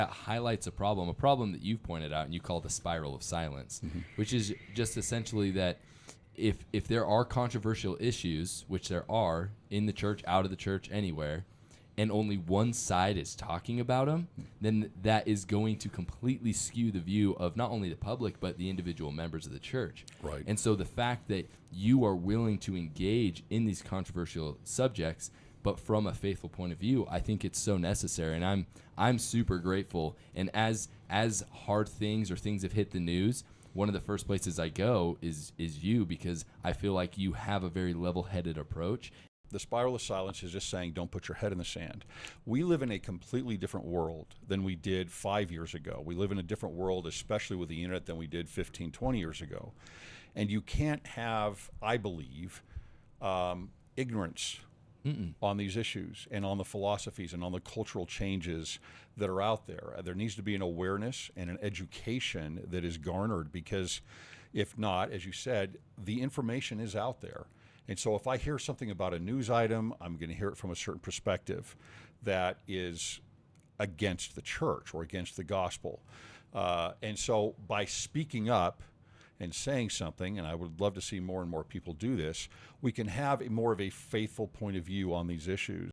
That highlights a problem that you've pointed out and you call the spiral of silence, which is just essentially that if there are controversial issues, which there are in the church, out of the church, anywhere, and only one side is talking about them, then that is going to completely skew the view of not only the public, but the individual members of the church. Right. And so the fact that you are willing to engage in these controversial subjects, but from a faithful point of view, I think it's so necessary. And I'm super grateful. And as hard things or things have hit the news, one of the first places I go is you, because I feel like you have a very level-headed approach. The spiral of silence is just saying, don't put your head in the sand. We live in a completely different world than we did 5 years ago. We live in a different world, especially with the internet, than we did 15, 20 years ago. And you can't have, I believe, ignorance on these issues and on the philosophies and on the cultural changes that are out there. There needs to be an awareness and an education that is garnered, because if not, as you said, the information is out there. And so if I hear something about a news item, I'm going to hear it from a certain perspective that is against the church or against the gospel. And so by speaking up and saying something, and I would love to see more and more people do this, we can have more of a faithful point of view on these issues.